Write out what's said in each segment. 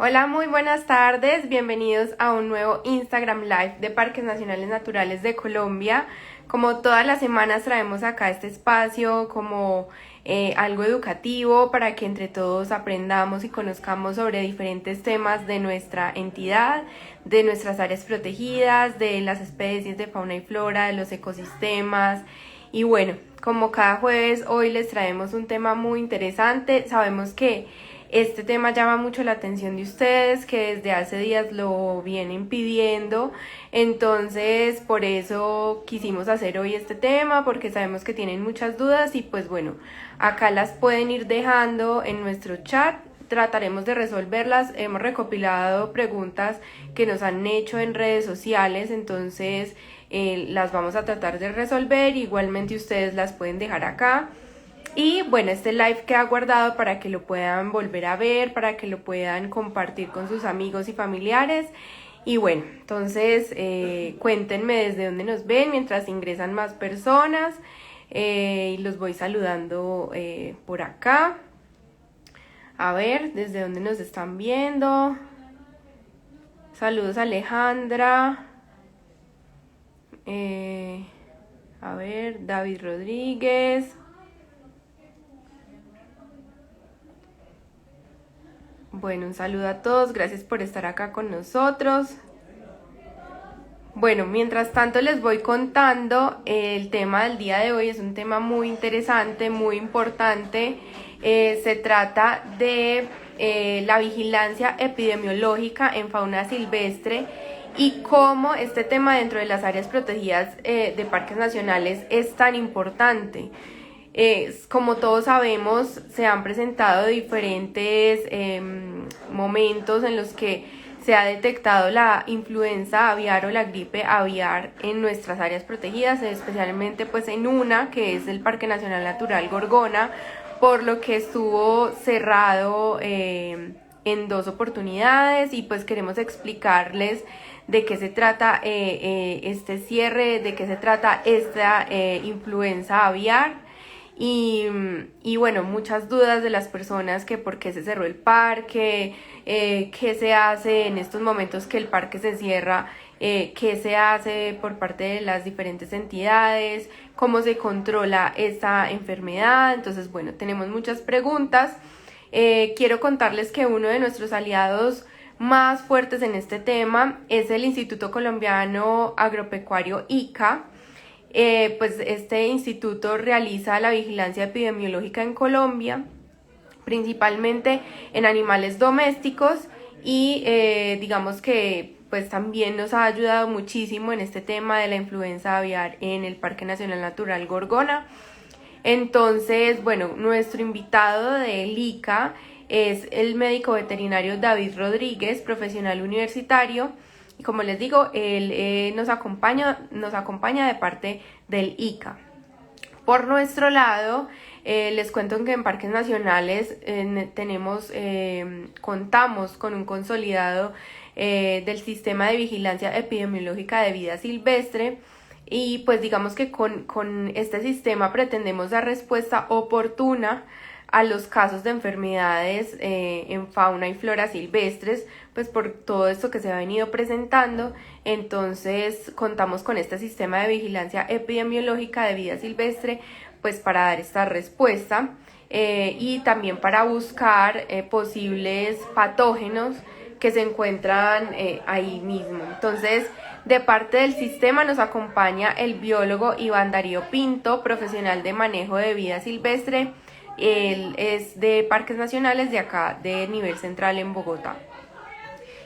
Hola, muy buenas tardes. Bienvenidos a un nuevo Instagram Live de Parques Nacionales Naturales de Colombia. Como todas las semanas traemos acá este espacio como algo educativo para que entre todos aprendamos y conozcamos sobre diferentes temas de nuestra entidad, de nuestras áreas protegidas, de las especies de fauna y flora, de los ecosistemas. Y bueno, como cada jueves, hoy les traemos un tema muy interesante. Sabemos que este tema llama mucho la atención de ustedes, que desde hace días lo vienen pidiendo, entonces por eso quisimos hacer hoy este tema, porque sabemos que tienen muchas dudas y pues bueno, acá las pueden ir dejando en nuestro chat. Trataremos de resolverlas. Hemos recopilado preguntas que nos han hecho en redes sociales, entonces las vamos a tratar de resolver. Igualmente ustedes las pueden dejar acá. Y bueno, este live queda guardado para que lo puedan volver a ver, para que lo puedan compartir con sus amigos y familiares. Y bueno, entonces cuéntenme desde dónde nos ven mientras ingresan más personas. Y los voy saludando por acá. A ver, desde dónde nos están viendo. Saludos Alejandra. A ver, David Rodríguez. Bueno, un saludo a todos, gracias por estar acá con nosotros. Bueno, mientras tanto les voy contando, el tema del día de hoy es un tema muy interesante, muy importante. Se trata de la vigilancia epidemiológica en fauna silvestre y cómo este tema dentro de las áreas protegidas de parques nacionales es tan importante. Como todos sabemos, se han presentado diferentes momentos en los que se ha detectado la influenza aviar o la gripe aviar en nuestras áreas protegidas, especialmente pues en una que es el Parque Nacional Natural Gorgona, por lo que estuvo cerrado en 2 oportunidades y pues queremos explicarles de qué se trata este cierre, de qué se trata esta influenza aviar. Y bueno, muchas dudas de las personas que por qué se cerró el parque, qué se hace en estos momentos que el parque se cierra, qué se hace por parte de las diferentes entidades, cómo se controla esta enfermedad. Entonces, bueno, tenemos muchas preguntas. Quiero contarles que uno de nuestros aliados más fuertes en este tema es el Instituto Colombiano Agropecuario ICA. Pues este instituto realiza la vigilancia epidemiológica en Colombia, principalmente en animales domésticos y digamos que pues también nos ha ayudado muchísimo en este tema de la influenza aviar en el Parque Nacional Natural Gorgona. Entonces, bueno, nuestro invitado del ICA es el médico veterinario David Rodríguez, profesional universitario. Y como les digo, él nos acompaña de parte del ICA. Por nuestro lado, les cuento que en Parques Nacionales contamos con un consolidado del sistema de vigilancia epidemiológica de vida silvestre. Y pues digamos que con este sistema pretendemos dar respuesta oportuna a los casos de enfermedades en fauna y flora silvestres, pues por todo esto que se ha venido presentando. Entonces contamos con este sistema de vigilancia epidemiológica de vida silvestre pues para dar esta respuesta y también para buscar posibles patógenos que se encuentran ahí mismo. Entonces, de parte del sistema nos acompaña el biólogo Iván Darío Pinto, profesional de manejo de vida silvestre. Él es de Parques Nacionales de acá, de nivel central en Bogotá.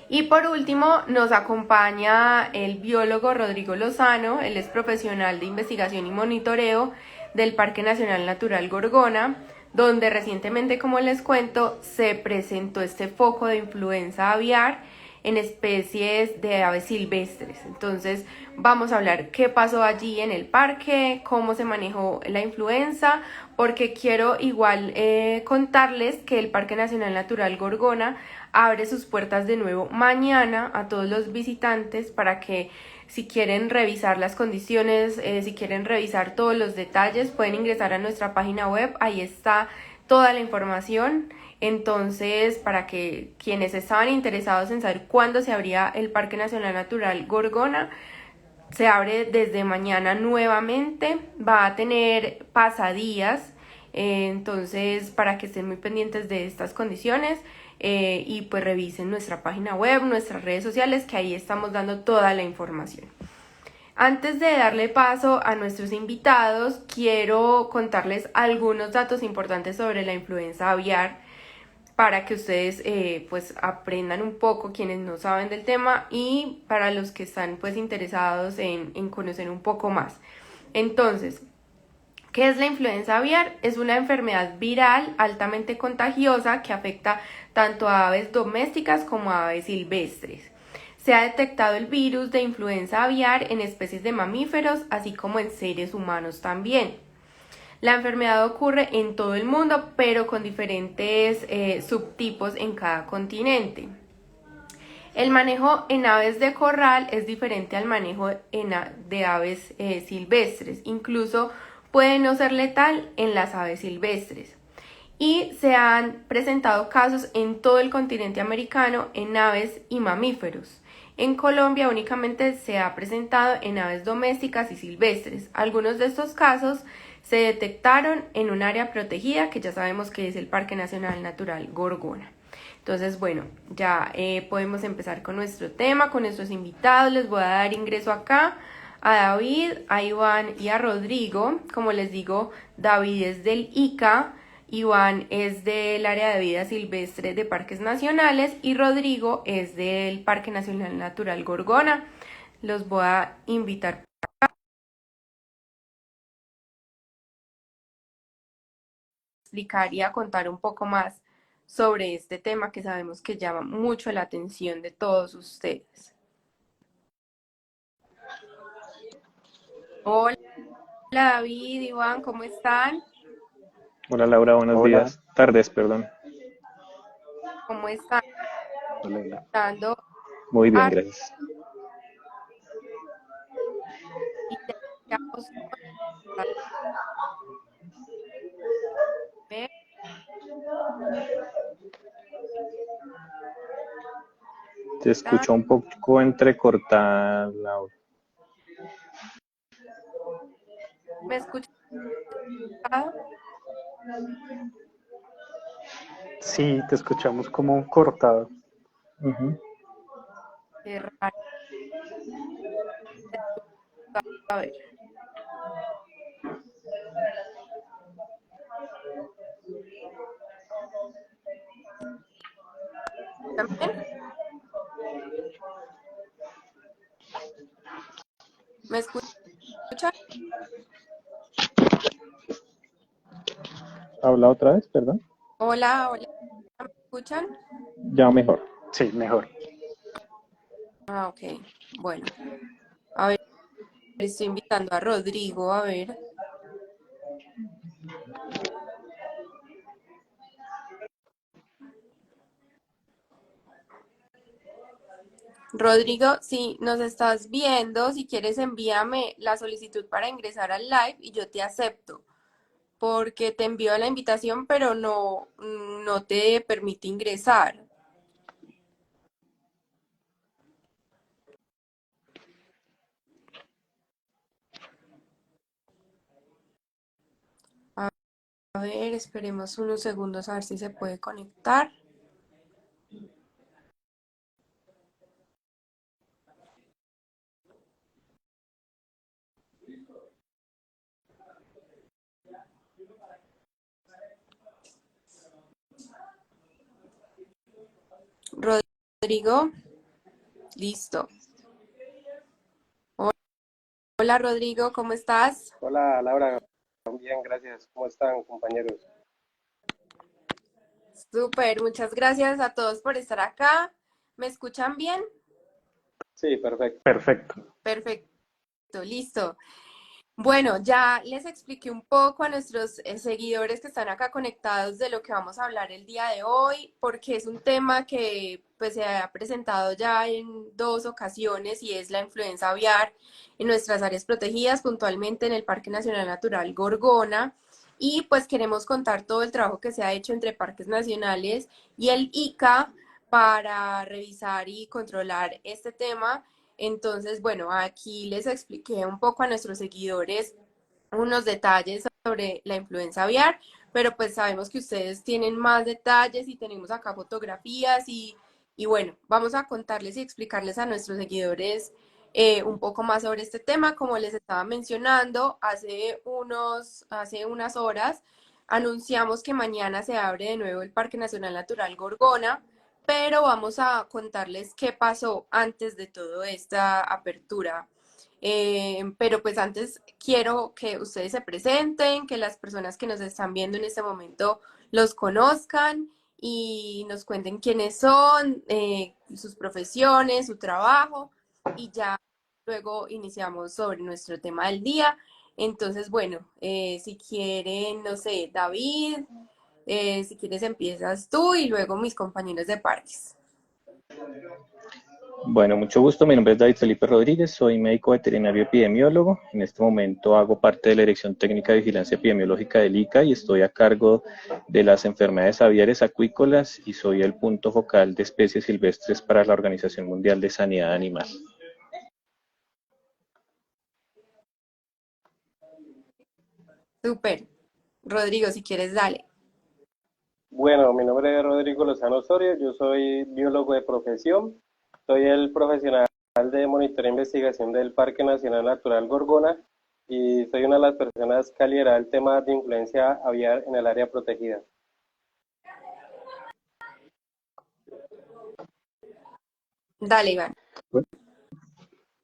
Y por último nos acompaña el biólogo Rodrigo Lozano. Él es profesional de investigación y monitoreo del Parque Nacional Natural Gorgona, donde recientemente, como les cuento, se presentó este foco de influenza aviar en especies de aves silvestres. Entonces vamos a hablar qué pasó allí en el parque, cómo se manejó la influenza, porque quiero igual contarles que el Parque Nacional Natural Gorgona abre sus puertas de nuevo mañana a todos los visitantes para que si quieren revisar las condiciones, si quieren revisar todos los detalles, pueden ingresar a nuestra página web, ahí está toda la información. Entonces, para que quienes estaban interesados en saber cuándo se abría el Parque Nacional Natural Gorgona, se abre desde mañana nuevamente, va a tener pasadías, entonces para que estén muy pendientes de estas condiciones y pues revisen nuestra página web, nuestras redes sociales, que ahí estamos dando toda la información. Antes de darle paso a nuestros invitados, quiero contarles algunos datos importantes sobre la influenza aviar para que ustedes pues aprendan un poco quienes no saben del tema y para los que están pues interesados en conocer un poco más. Entonces, ¿qué es la influenza aviar? Es una enfermedad viral altamente contagiosa que afecta tanto a aves domésticas como a aves silvestres. Se ha detectado el virus de influenza aviar en especies de mamíferos, así como en seres humanos también. La enfermedad ocurre en todo el mundo, pero con diferentes subtipos en cada continente. El manejo en aves de corral es diferente al manejo de aves silvestres. Incluso puede no ser letal en las aves silvestres. Y se han presentado casos en todo el continente americano en aves y mamíferos. En Colombia únicamente se ha presentado en aves domésticas y silvestres. Algunos de estos casos se detectaron en un área protegida que ya sabemos que es el Parque Nacional Natural Gorgona. Entonces, bueno, ya podemos empezar con nuestro tema, con nuestros invitados. Les voy a dar ingreso acá a David, a Iván y a Rodrigo. Como les digo, David es del ICA, Iván es del área de vida silvestre de Parques Nacionales y Rodrigo es del Parque Nacional Natural Gorgona. Los voy a invitar a explicar y a contar un poco más sobre este tema que sabemos que llama mucho la atención de todos ustedes. Hola David, Iván, ¿cómo están? Hola Laura, buenos Hola, días, tardes, perdón. ¿Cómo están? hola, hola. Dando Muy bien, arte gracias. y ya iniciamos con la primera. Te escucho un poco entrecortada, Laura. ¿Me escuchan? Sí, te escuchamos como cortado. Ujú. Qué raro. A ver, ¿también? ¿Me escuchan? Habla otra vez, perdón. Hola, hola, ¿me escuchan? Ya mejor. Sí, mejor. Ah, ok. Bueno, a ver, estoy invitando a Rodrigo, a ver. Rodrigo, si nos estás viendo, si quieres envíame la solicitud para ingresar al live y yo te acepto, porque te envío la invitación, pero no te permite ingresar. A ver, esperemos unos segundos a ver si se puede conectar. Rodrigo, listo. Hola Rodrigo, ¿cómo estás? Hola Laura, bien, gracias. ¿Cómo están, compañeros? Súper, muchas gracias a todos por estar acá. ¿Me escuchan bien? Sí, perfecto. Perfecto. Perfecto, listo. Bueno, ya les expliqué un poco a nuestros seguidores que están acá conectados de lo que vamos a hablar el día de hoy, porque es un tema que pues se ha presentado ya en dos ocasiones y es la influenza aviar en nuestras áreas protegidas, puntualmente en el Parque Nacional Natural Gorgona. y pues queremos contar todo el trabajo que se ha hecho entre Parques Nacionales y el ICA para revisar y controlar este tema. Entonces, bueno, aquí les expliqué un poco a nuestros seguidores unos detalles sobre la influenza aviar, pero pues sabemos que ustedes tienen más detalles y tenemos acá fotografías y bueno, vamos a contarles y explicarles a nuestros seguidores un poco más sobre este tema. Como les estaba mencionando, hace unas horas anunciamos que mañana se abre de nuevo el Parque Nacional Natural Gorgona, pero vamos a contarles qué pasó antes de toda esta apertura. Pero pues antes quiero que ustedes se presenten, que las personas que nos están viendo en este momento los conozcan y nos cuenten quiénes son, sus profesiones, su trabajo y ya luego iniciamos sobre nuestro tema del día. Entonces, bueno, si quieren, no sé, David, si quieres empiezas tú y luego mis compañeros de parques. Bueno, mucho gusto. Mi nombre es David Felipe Rodríguez, soy médico veterinario epidemiólogo. En este momento hago parte de la Dirección Técnica de Vigilancia Epidemiológica del ICA y estoy a cargo de las enfermedades aviares acuícolas y soy el punto focal de especies silvestres para la Organización Mundial de Sanidad Animal. Súper. Rodrigo, si quieres, dale. Bueno, mi nombre es Rodrigo Lozano Osorio, yo soy biólogo de profesión, soy el profesional de monitoreo e investigación del Parque Nacional Natural Gorgona y soy una de las personas que lidera el tema de influencia aviar en el área protegida. Dale, Iván.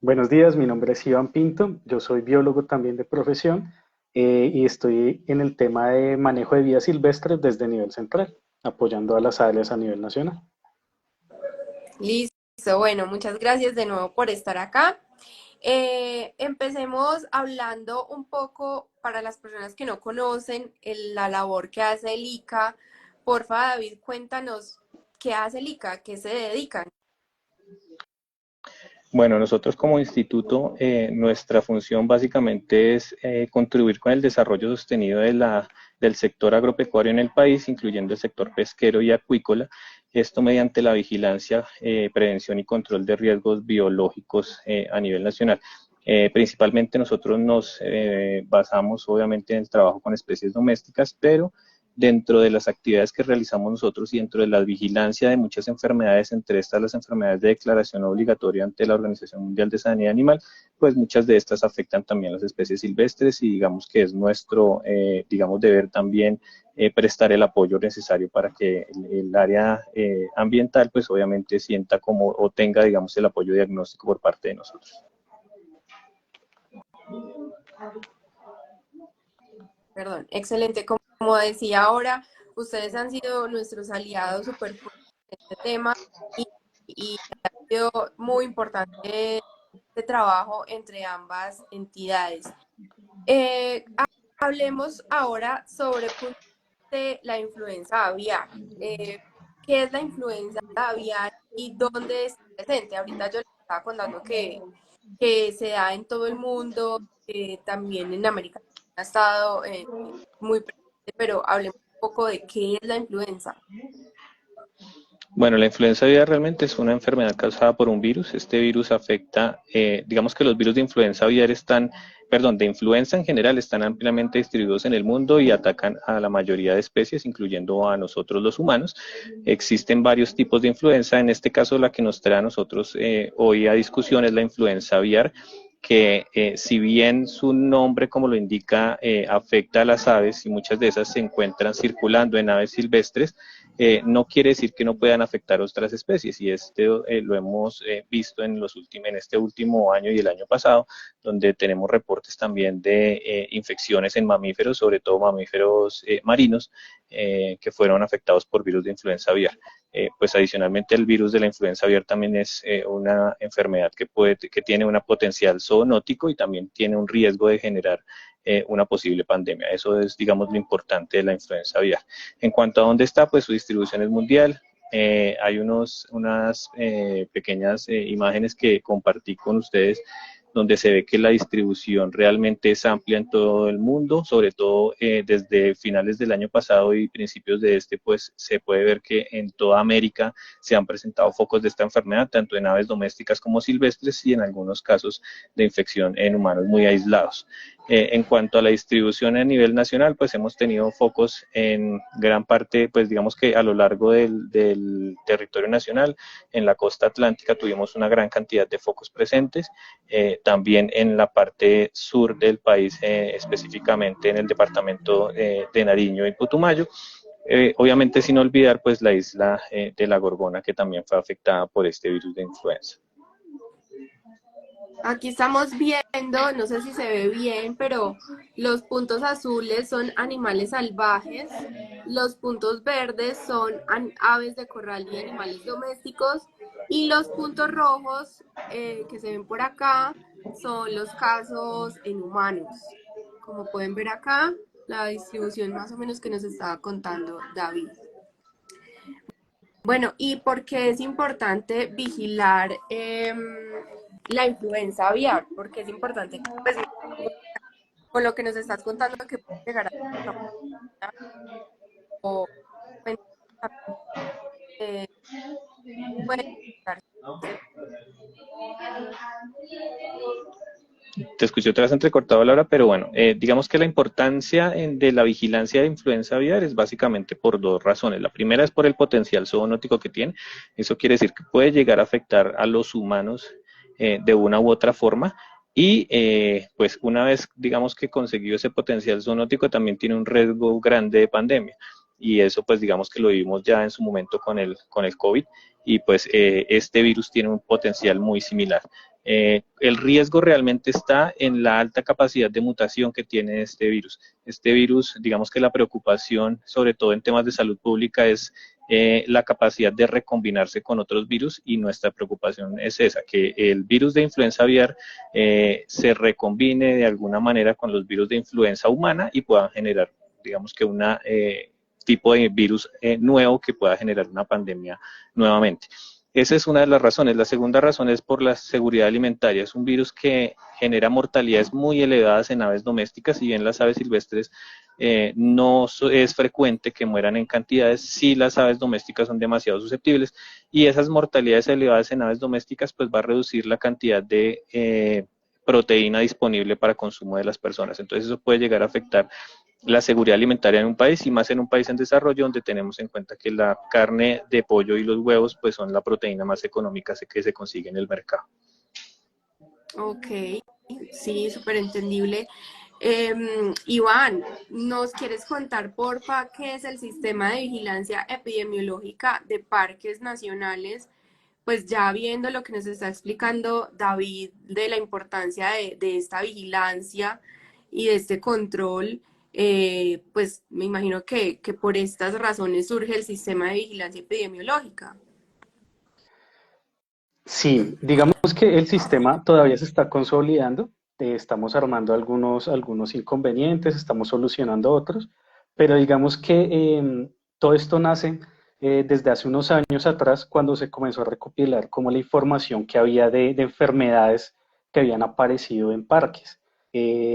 Buenos días, mi nombre es Iván Pinto, yo soy biólogo también de profesión y estoy en el tema de manejo de vida silvestre desde nivel central, apoyando a las áreas a nivel nacional. Listo, bueno, muchas gracias de nuevo por estar acá. Empecemos hablando un poco para las personas que no conocen la labor que hace el ICA. Porfa, David, cuéntanos qué hace el ICA, a qué se dedican. Bueno, nosotros como instituto, nuestra función básicamente es contribuir con el desarrollo sostenido del sector agropecuario en el país, incluyendo el sector pesquero y acuícola, esto mediante la vigilancia, prevención y control de riesgos biológicos a nivel nacional. Principalmente nosotros nos basamos obviamente en el trabajo con especies domésticas, pero dentro de las actividades que realizamos nosotros y dentro de la vigilancia de muchas enfermedades, entre estas las enfermedades de declaración obligatoria ante la Organización Mundial de Sanidad Animal, pues muchas de estas afectan también a las especies silvestres y digamos que es nuestro, deber también prestar el apoyo necesario para que el área ambiental, pues obviamente sienta como o tenga, digamos, el apoyo diagnóstico por parte de nosotros. Perdón, excelente. Como decía ahora, ustedes han sido nuestros aliados súper fuertes en este tema y ha sido muy importante este trabajo entre ambas entidades. Hablemos ahora sobre la influenza aviar. ¿Qué es la influenza aviar y dónde está presente? Ahorita yo les estaba contando que se da en todo el mundo, también en América Latina ha estado muy presente, pero hablemos un poco de qué es la influenza. Bueno, la influenza aviar realmente es una enfermedad causada por un virus. Este virus afecta, digamos que los virus de influenza aviar de influenza en general están ampliamente distribuidos en el mundo y atacan a la mayoría de especies, incluyendo a nosotros los humanos. Existen varios tipos de influenza, en este caso la que nos trae a nosotros hoy a discusión es la influenza aviar, que si bien su nombre, como lo indica, afecta a las aves y muchas de esas se encuentran circulando en aves silvestres, no quiere decir que no puedan afectar otras especies y lo hemos visto en este último año y el año pasado, donde tenemos reportes también de infecciones en mamíferos, sobre todo mamíferos marinos, que fueron afectados por virus de influenza aviar. Pues adicionalmente el virus de la influenza aviar también es una enfermedad que tiene un potencial zoonótico y también tiene un riesgo de generar una posible pandemia. Eso es, digamos, lo importante de la influenza aviar. En cuanto a dónde está, pues su distribución es mundial. Hay unas pequeñas imágenes que compartí con ustedes donde se ve que la distribución realmente es amplia en todo el mundo, sobre todo desde finales del año pasado y principios de este, pues se puede ver que en toda América se han presentado focos de esta enfermedad, tanto en aves domésticas como silvestres y en algunos casos de infección en humanos muy aislados. En cuanto a la distribución a nivel nacional, pues hemos tenido focos en gran parte, pues digamos que a lo largo del territorio nacional. En la costa atlántica tuvimos una gran cantidad de focos presentes, también en la parte sur del país, específicamente en el departamento de Nariño y Putumayo. Obviamente sin olvidar pues la isla de La Gorgona, que también fue afectada por este virus de influenza. Aquí estamos viendo, no sé si se ve bien, pero los puntos azules son animales salvajes, los puntos verdes son aves de corral y animales domésticos, y los puntos rojos que se ven por acá son los casos en humanos. Como pueden ver acá, la distribución más o menos que nos estaba contando David. Bueno, ¿y por qué es importante vigilar la influenza aviar? Porque es importante, pues, con lo que nos estás contando, que puede llegar a o eh, puede llegar, ¿cierto? Te escuché otra vez entrecortado, Laura, pero bueno, digamos que la importancia de la vigilancia de influenza aviar es básicamente por dos razones. La primera es por el potencial zoonótico que tiene. Eso quiere decir que puede llegar a afectar a los humanos de una u otra forma. Y pues una vez, digamos que conseguido ese potencial zoonótico, también tiene un riesgo grande de pandemia. Y eso pues digamos que lo vimos ya en su momento con el COVID. Y pues este virus tiene un potencial muy similar. El riesgo realmente está en la alta capacidad de mutación que tiene este virus. Este virus, digamos que la preocupación, sobre todo en temas de salud pública, es la capacidad de recombinarse con otros virus, y nuestra preocupación es esa, que el virus de influenza aviar se recombine de alguna manera con los virus de influenza humana y puedan generar, digamos que una tipo de virus nuevo que pueda generar una pandemia nuevamente. Esa es una de las razones. La segunda razón es por la seguridad alimentaria. Es un virus que genera mortalidades muy elevadas en aves domésticas, y bien las aves silvestres no es frecuente que mueran en cantidades. Sí, las aves domésticas son demasiado susceptibles, y esas mortalidades elevadas en aves domésticas pues va a reducir la cantidad de proteína disponible para consumo de las personas. Entonces eso puede llegar a afectar la seguridad alimentaria en un país, y más en un país en desarrollo, donde tenemos en cuenta que la carne de pollo y los huevos pues son la proteína más económica que se consigue en el mercado. Ok, sí, súper entendible. Iván, ¿nos quieres contar, porfa, qué es el sistema de vigilancia epidemiológica de parques nacionales? Pues ya viendo lo que nos está explicando David de la importancia de esta vigilancia y de este control, pues me imagino que por estas razones surge el sistema de vigilancia epidemiológica. Sí, digamos que el sistema todavía se está consolidando, estamos armando algunos inconvenientes, estamos solucionando otros, pero digamos que todo esto nace desde hace unos años atrás, cuando se comenzó a recopilar como la información que había de enfermedades que habían aparecido en parques.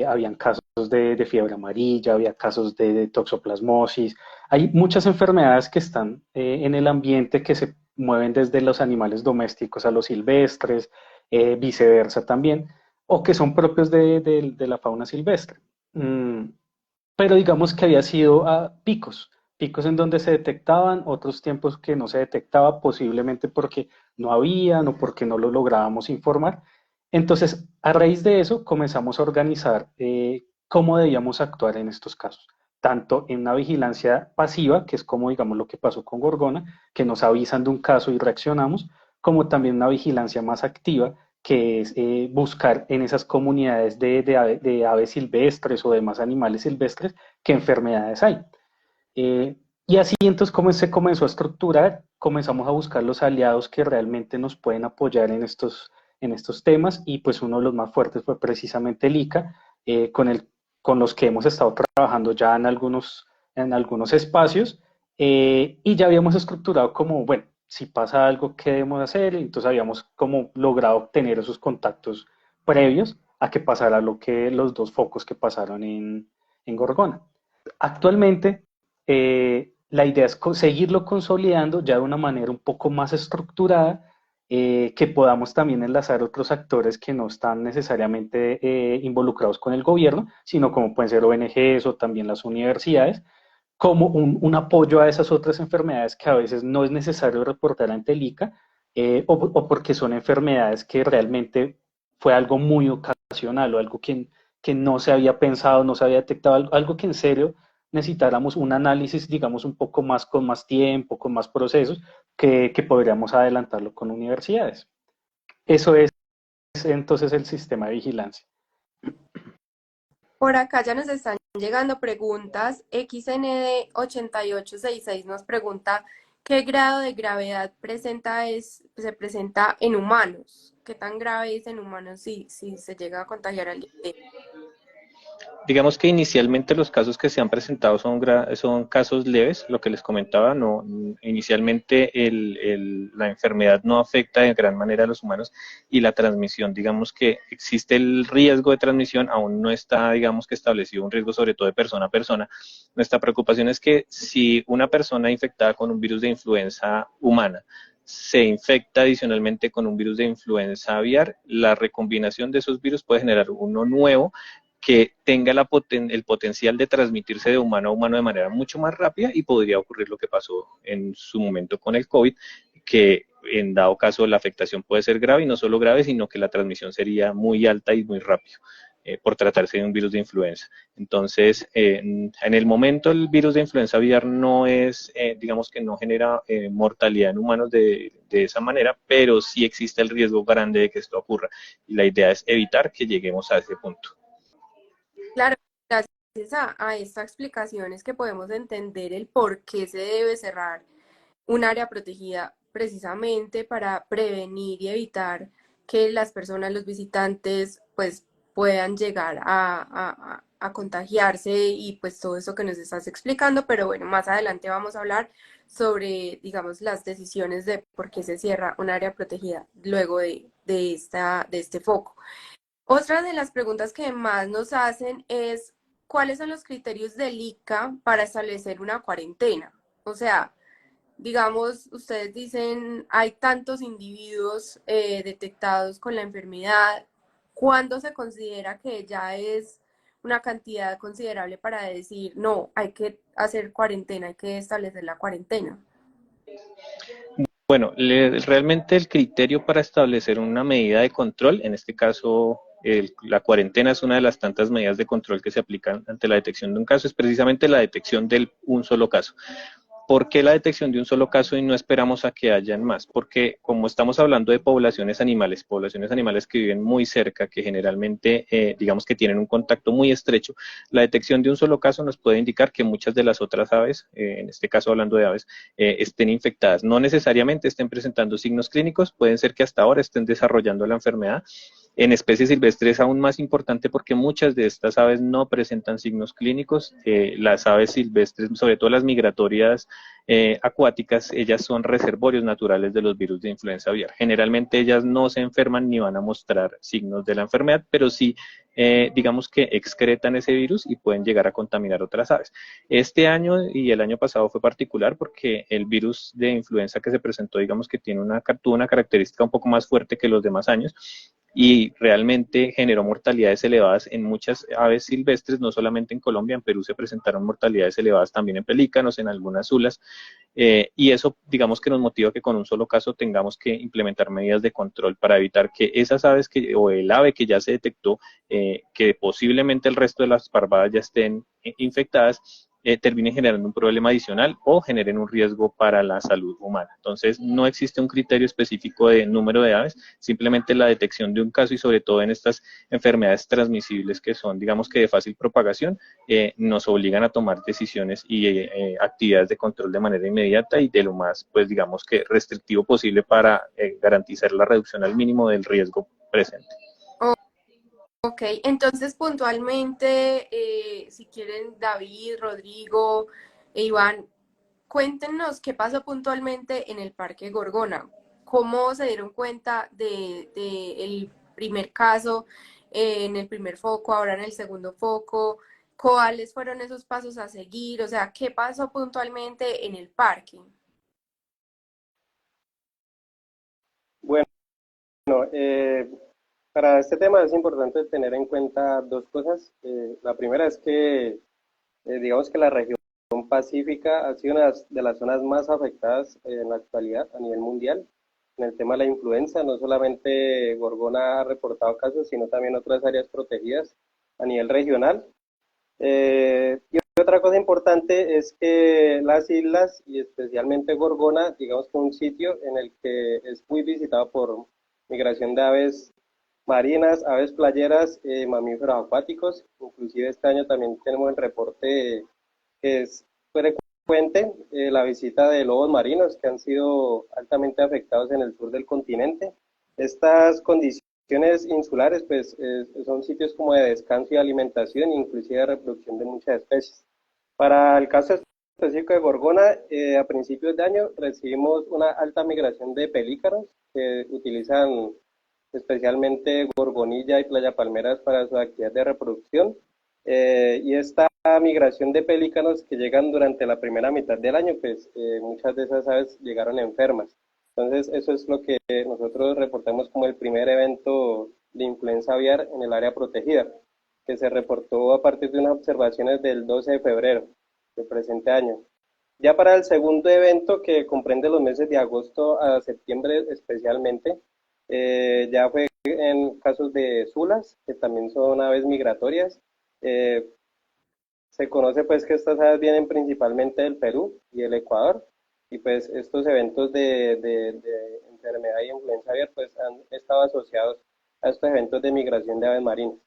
Habían casos de fiebre amarilla, había casos de toxoplasmosis, hay muchas enfermedades que están en el ambiente, que se mueven desde los animales domésticos a los silvestres, viceversa también, o que son propios de la fauna silvestre. Pero digamos que había sido picos en donde se detectaban, otros tiempos que no se detectaba, posiblemente porque no habían o porque no lo lográbamos informar. Entonces, a raíz de eso, comenzamos a organizar cómo debíamos actuar en estos casos, tanto en una vigilancia pasiva, que es como, digamos, lo que pasó con Gorgona, que nos avisan de un caso y reaccionamos, como también una vigilancia más activa, que es buscar en esas comunidades de aves silvestres o demás animales silvestres qué enfermedades hay. Y así entonces, como se comenzó a estructurar, comenzamos a buscar los aliados que realmente nos pueden apoyar en estos temas, y pues uno de los más fuertes fue precisamente el ICA, con los que hemos estado trabajando ya en algunos espacios, y ya habíamos estructurado como, bueno, si pasa algo, ¿qué debemos hacer? Entonces habíamos como logrado obtener esos contactos previos a que pasara los dos focos que pasaron en Gorgona. Actualmente, la idea es seguirlo consolidando ya de una manera un poco más estructurada, que podamos también enlazar otros actores que no están necesariamente involucrados con el gobierno, sino como pueden ser ONGs o también las universidades, como un apoyo a esas otras enfermedades que a veces no es necesario reportar ante el ICA, o porque son enfermedades que realmente fue algo muy ocasional o algo que no se había pensado, no se había detectado, algo que en serio necesitáramos un análisis, digamos, un poco más con más tiempo, con más procesos, que podríamos adelantarlo con universidades. Eso es entonces el sistema de vigilancia. Por acá ya nos están llegando preguntas. XND8866 nos pregunta qué grado de gravedad se presenta en humanos. ¿Qué tan grave es en humanos si se llega a contagiar al día? Digamos que inicialmente los casos que se han presentado son casos leves, lo que les comentaba, no, inicialmente la enfermedad no afecta de gran manera a los humanos y la transmisión, digamos que existe el riesgo de transmisión, aún no está, digamos que establecido un riesgo sobre todo de persona a persona. Nuestra preocupación es que si una persona infectada con un virus de influenza humana se infecta adicionalmente con un virus de influenza aviar, la recombinación de esos virus puede generar uno nuevo que tenga el potencial de transmitirse de humano a humano de manera mucho más rápida y podría ocurrir lo que pasó en su momento con el COVID, que en dado caso la afectación puede ser grave y no solo grave, sino que la transmisión sería muy alta y muy rápido. Por tratarse de un virus de influenza. Entonces, en el momento el virus de influenza aviar no es, digamos que no genera mortalidad en humanos de esa manera, pero sí existe el riesgo grande de que esto ocurra. Y la idea es evitar que lleguemos a ese punto. Claro, gracias a esta explicación es que podemos entender el por qué se debe cerrar un área protegida precisamente para prevenir y evitar que las personas, los visitantes, pues puedan llegar a contagiarse y pues todo eso que nos estás explicando, pero bueno, más adelante vamos a hablar sobre, digamos, las decisiones de por qué se cierra un área protegida luego de este foco. Otra de las preguntas que más nos hacen es, ¿cuáles son los criterios del ICA para establecer una cuarentena? O sea, digamos, ustedes dicen, hay tantos individuos detectados con la enfermedad, ¿cuándo se considera que ya es una cantidad considerable para decir, no, hay que hacer cuarentena, hay que establecer la cuarentena? Bueno, realmente el criterio para establecer una medida de control, en este caso la cuarentena es una de las tantas medidas de control que se aplican ante la detección de un caso, es precisamente la detección de un solo caso. ¿Por qué la detección de un solo caso y no esperamos a que hayan más? Porque como estamos hablando de poblaciones animales que viven muy cerca, que generalmente digamos que tienen un contacto muy estrecho, la detección de un solo caso nos puede indicar que muchas de las otras aves, en este caso hablando de aves, estén infectadas. No necesariamente estén presentando signos clínicos, pueden ser que hasta ahora estén desarrollando la enfermedad. En especies silvestres es aún más importante porque muchas de estas aves no presentan signos clínicos. Las aves silvestres, sobre todo las migratorias acuáticas, ellas son reservorios naturales de los virus de influenza aviar. Generalmente ellas no se enferman ni van a mostrar signos de la enfermedad, pero sí digamos que excretan ese virus y pueden llegar a contaminar otras aves. Este año y el año pasado fue particular porque el virus de influenza que se presentó, digamos que tuvo una característica un poco más fuerte que los demás años y realmente generó mortalidades elevadas en muchas aves silvestres, no solamente en Colombia, en Perú se presentaron mortalidades elevadas también en pelícanos, en algunas zulas, y eso digamos que nos motiva que con un solo caso tengamos que implementar medidas de control para evitar que esas aves o el ave que ya se detectó, que posiblemente el resto de las parvadas ya estén infectadas, terminen generando un problema adicional o generen un riesgo para la salud humana. Entonces, no existe un criterio específico de número de aves, simplemente la detección de un caso y sobre todo en estas enfermedades transmisibles que son, digamos que de fácil propagación, nos obligan a tomar decisiones y actividades de control de manera inmediata y de lo más, pues digamos que restrictivo posible para garantizar la reducción al mínimo del riesgo presente. Ok, entonces puntualmente, si quieren, David, Rodrigo e Iván, cuéntenos qué pasó puntualmente en el Parque Gorgona. ¿Cómo se dieron cuenta de el primer caso, en el primer foco, ahora en el segundo foco. ¿Cuáles fueron esos pasos a seguir? O sea, ¿qué pasó puntualmente en el parque? Bueno, eh, para este tema es importante tener en cuenta dos cosas. La primera es que, digamos que la región pacífica ha sido una de las zonas más afectadas en la actualidad a nivel mundial en el tema de la influenza. No solamente Gorgona ha reportado casos, sino también otras áreas protegidas a nivel regional. Y otra cosa importante es que las islas, y especialmente Gorgona, digamos que es un sitio en el que es muy visitado por migración de aves marinas, aves playeras, mamíferos acuáticos. Inclusive este año también tenemos el reporte que es frecuente la visita de lobos marinos que han sido altamente afectados en el sur del continente. Estas condiciones insulares pues son sitios como de descanso y alimentación, inclusive de reproducción de muchas especies. Para el caso específico de Gorgona, a principios de año recibimos una alta migración de pelícanos que utilizan especialmente Gorgonilla y Playa Palmeras para su actividad de reproducción. Y esta migración de pelícanos que llegan durante la primera mitad del año, pues muchas de esas aves llegaron enfermas. Entonces, eso es lo que nosotros reportamos como el primer evento de influenza aviar en el área protegida, que se reportó a partir de unas observaciones del 12 de febrero del presente año. Ya para el segundo evento, que comprende los meses de agosto a septiembre especialmente, ya fue en casos de zulas, que también son aves migratorias. Eh, Se conoce pues que estas aves vienen principalmente del Perú y el Ecuador, y pues estos eventos de enfermedad y influenza aviar pues han estado asociados a estos eventos de migración de aves marinas.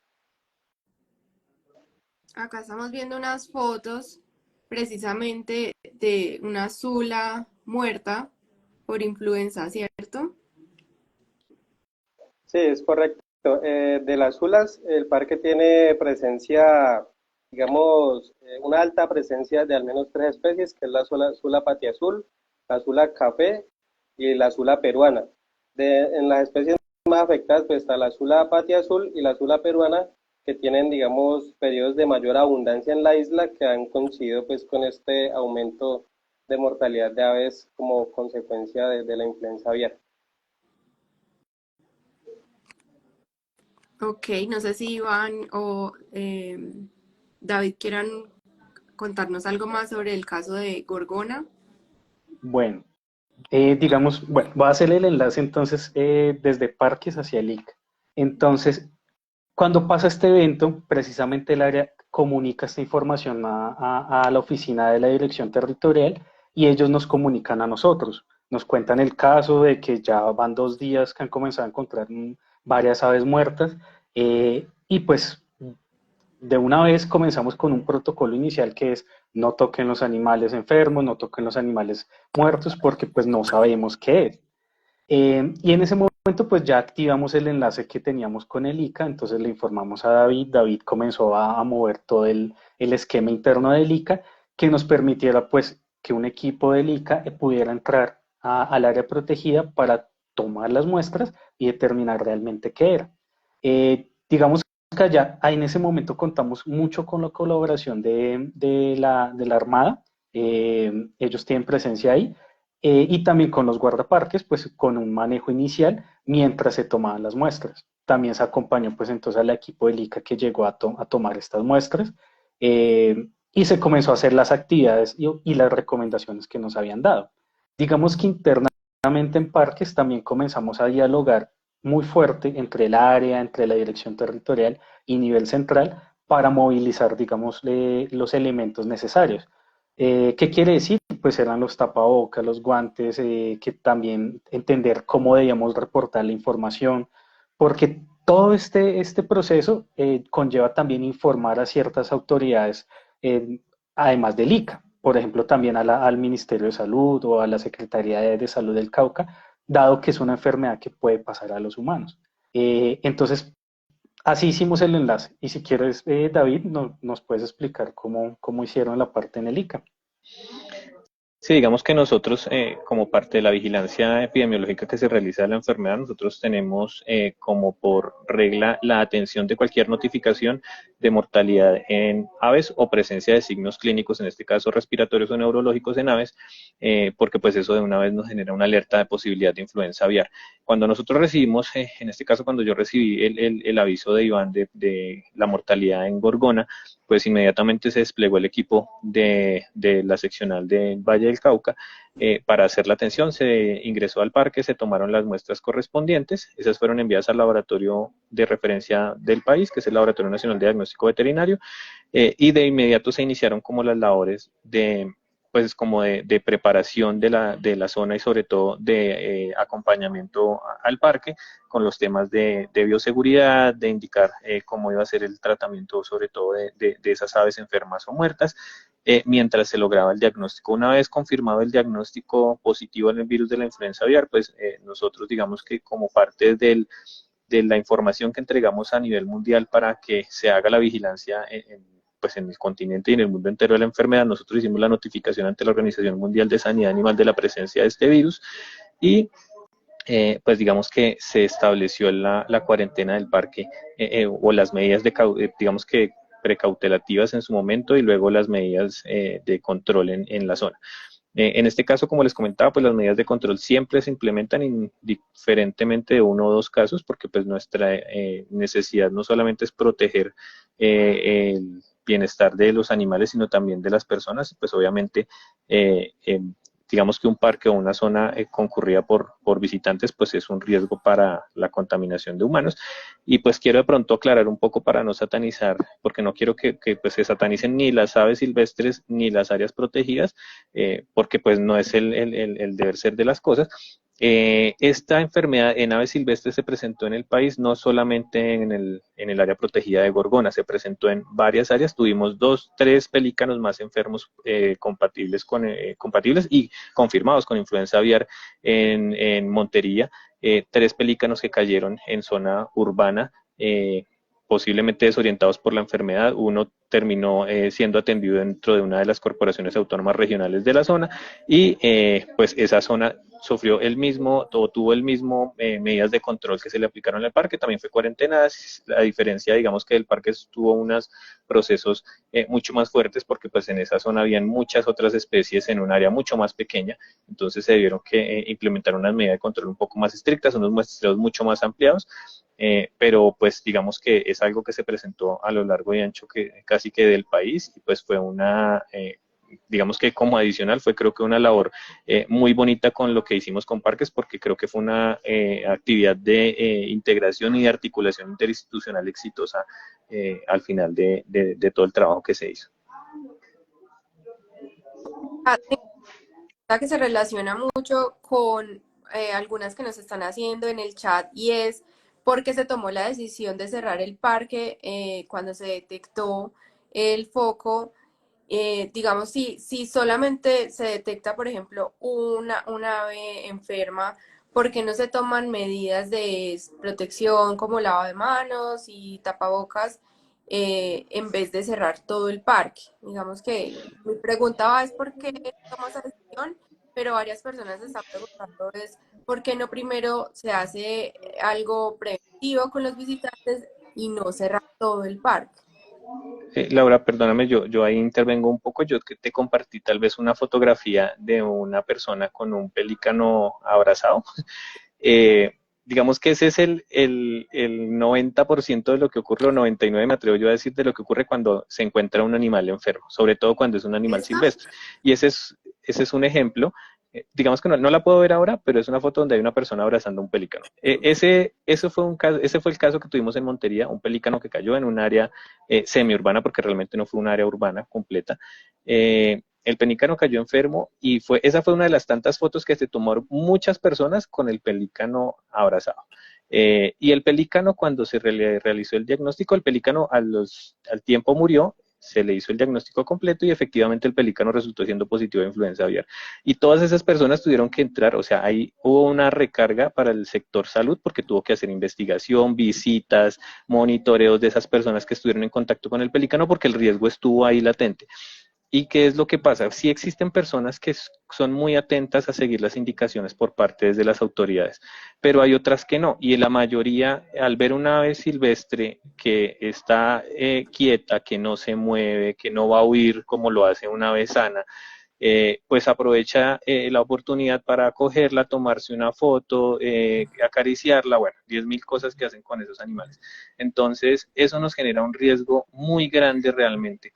Acá estamos viendo unas fotos precisamente de una zula muerta por influenza, ¿cierto? Sí, es correcto. De las zulas, el parque tiene presencia, digamos, una alta presencia de al menos tres especies, que es la zula patiazul, la zula café y la zula peruana. En las especies más afectadas, pues está la zula patiazul y la zula peruana, que tienen, digamos, periodos de mayor abundancia en la isla, que han coincidido pues con este aumento de mortalidad de aves como consecuencia de la influenza aviar. Ok, no sé si Iván o David quieran contarnos algo más sobre el caso de Gorgona. Bueno, digamos, bueno, voy a hacer el enlace entonces desde Parques hacia el ICA. Entonces, cuando pasa este evento, precisamente el área comunica esta información a la oficina de la dirección territorial y ellos nos comunican a nosotros. Nos cuentan el caso de que ya van 2 días que han comenzado a encontrar varias aves muertas y pues de una vez comenzamos con un protocolo inicial que es no toquen los animales enfermos, no toquen los animales muertos porque pues no sabemos qué es. Y en ese momento pues ya activamos el enlace que teníamos con el ICA, entonces le informamos a David, David comenzó a mover todo el esquema interno del ICA que nos permitiera pues que un equipo del ICA pudiera entrar al área protegida para tomar las muestras y determinar realmente qué era. Digamos que allá en ese momento contamos mucho con la colaboración de la Armada, ellos tienen presencia ahí, y también con los guardaparques, pues con un manejo inicial mientras se tomaban las muestras. También se acompañó pues entonces al equipo del ICA que llegó a tomar estas muestras y se comenzó a hacer las actividades y las recomendaciones que nos habían dado. Digamos que internamente en parques también comenzamos a dialogar muy fuerte entre el área, entre la dirección territorial y nivel central para movilizar, digamos, los elementos necesarios. ¿Qué quiere decir? Pues eran los tapabocas, los guantes, que también entender cómo debíamos reportar la información, porque todo este proceso conlleva también informar a ciertas autoridades, además del ICA, por ejemplo, también al Ministerio de Salud o a la Secretaría de Salud del Cauca, dado que es una enfermedad que puede pasar a los humanos. Entonces, así hicimos el enlace. Y si quieres, David, nos puedes explicar cómo hicieron la parte en el ICA. Sí, digamos que nosotros, como parte de la vigilancia epidemiológica que se realiza de la enfermedad, nosotros tenemos como por regla la atención de cualquier notificación de mortalidad en aves o presencia de signos clínicos, en este caso respiratorios o neurológicos en aves, porque pues eso de una vez nos genera una alerta de posibilidad de influenza aviar. Cuando nosotros recibimos, en este caso cuando yo recibí el aviso de Iván de la mortalidad en Gorgona, pues inmediatamente se desplegó el equipo de la seccional de Valle del Cauca para hacer la atención. Se ingresó al parque, se tomaron las muestras correspondientes, esas fueron enviadas al laboratorio de referencia del país, que es el Laboratorio Nacional de Diagnóstico Veterinario, y de inmediato se iniciaron como las labores de pues como de preparación de la zona y sobre todo de acompañamiento al parque con los temas de bioseguridad, de indicar cómo iba a ser el tratamiento sobre todo de esas aves enfermas o muertas, mientras se lograba el diagnóstico. Una vez confirmado el diagnóstico positivo en el virus de la influenza aviar, pues nosotros digamos que como parte de la información que entregamos a nivel mundial para que se haga la vigilancia pues en el continente y en el mundo entero de la enfermedad, nosotros hicimos la notificación ante la Organización Mundial de Sanidad Animal de la presencia de este virus y pues digamos que se estableció la cuarentena del parque o las medidas digamos que precautelativas en su momento y luego las medidas de control en la zona. En este caso, como les comentaba, pues las medidas de control siempre se implementan indiferentemente de uno o dos casos, porque pues nuestra necesidad no solamente es proteger el bienestar de los animales, sino también de las personas, pues obviamente digamos que un parque o una zona concurrida por visitantes, pues es un riesgo para la contaminación de humanos. Y pues quiero de pronto aclarar un poco para no satanizar, porque no quiero que pues se satanicen ni las aves silvestres ni las áreas protegidas, porque pues no es el deber ser de las cosas. Esta enfermedad en aves silvestres se presentó en el país, no solamente en el área protegida de Gorgona, se presentó en varias áreas. Tuvimos 2, 3 pelícanos más enfermos compatibles y confirmados con influenza aviar en Montería, 3 pelícanos que cayeron en zona urbana, posiblemente desorientados por la enfermedad. Uno terminó siendo atendido dentro de una de las corporaciones autónomas regionales de la zona y pues esa zona sufrió el mismo, o tuvo el mismo medidas de control que se le aplicaron al parque, también fue cuarentena. La diferencia, digamos que el parque tuvo unos procesos mucho más fuertes porque pues en esa zona habían muchas otras especies en un área mucho más pequeña, entonces se debieron que implementar unas medidas de control un poco más estrictas, unos muestreos mucho más ampliados, pero pues digamos que es algo que se presentó a lo largo y ancho que casi que del país y pues fue una digamos que como adicional fue creo que una labor muy bonita con lo que hicimos con parques, porque creo que fue una actividad de integración y de articulación interinstitucional exitosa al final de todo el trabajo que se hizo. Que se relaciona mucho con algunas que nos están haciendo en el chat y es porque se tomó la decisión de cerrar el parque cuando se detectó el foco. Digamos, si solamente se detecta, por ejemplo, una ave enferma, ¿por qué no se toman medidas de protección como lavado de manos y tapabocas en vez de cerrar todo el parque? Digamos que mi pregunta va es por qué tomamos esa decisión, pero varias personas se están preguntando es por qué no primero se hace algo preventivo con los visitantes y no cerrar todo el parque. Laura, perdóname, yo ahí intervengo un poco. Yo que te compartí tal vez una fotografía de una persona con un pelícano abrazado. Digamos que ese es el 90% de lo que ocurre, o 99% me atrevo yo a decir, de lo que ocurre cuando se encuentra un animal enfermo, sobre todo cuando es un animal silvestre. Y ese es un ejemplo. Digamos que no la puedo ver ahora, pero es una foto donde hay una persona abrazando un pelícano. Ese fue el caso que tuvimos en Montería, un pelícano que cayó en un área semiurbana, porque realmente no fue un área urbana completa. El pelícano cayó enfermo y esa fue una de las tantas fotos que se tomaron muchas personas con el pelícano abrazado. Y el pelícano, cuando se realizó el diagnóstico, el pelícano al tiempo murió, se le hizo el diagnóstico completo y efectivamente el pelícano resultó siendo positivo de influenza aviar. Y todas esas personas tuvieron que entrar, o sea, ahí hubo una recarga para el sector salud porque tuvo que hacer investigación, visitas, monitoreos de esas personas que estuvieron en contacto con el pelícano porque el riesgo estuvo ahí latente. ¿Y qué es lo que pasa? Sí existen personas que son muy atentas a seguir las indicaciones por parte de las autoridades, pero hay otras que no. Y la mayoría, al ver una ave silvestre que está quieta, que no se mueve, que no va a huir como lo hace una ave sana, pues aprovecha la oportunidad para cogerla, tomarse una foto, acariciarla, bueno, 10.000 cosas que hacen con esos animales. Entonces, eso nos genera un riesgo muy grande realmente.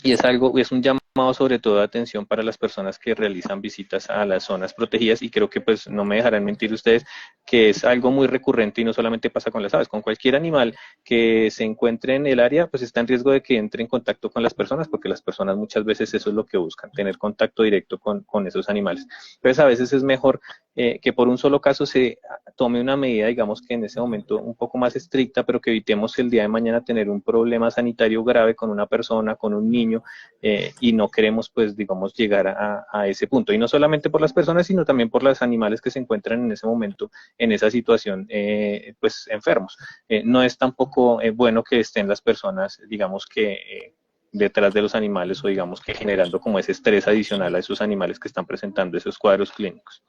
Y es algo, es un llamado sobre todo de atención para las personas que realizan visitas a las zonas protegidas y creo que pues no me dejarán mentir ustedes que es algo muy recurrente y no solamente pasa con las aves, con cualquier animal que se encuentre en el área pues está en riesgo de que entre en contacto con las personas porque las personas muchas veces eso es lo que buscan, tener contacto directo con esos animales. Entonces a veces es mejor que por un solo caso se tome una medida, digamos que en ese momento un poco más estricta, pero que evitemos el día de mañana tener un problema sanitario grave con una persona, con un niño, y no queremos, pues, digamos, llegar a ese punto. Y no solamente por las personas, sino también por los animales que se encuentran en ese momento, en esa situación, pues, enfermos. No es tampoco bueno que estén las personas, digamos que detrás de los animales o digamos que generando como ese estrés adicional a esos animales que están presentando esos cuadros clínicos.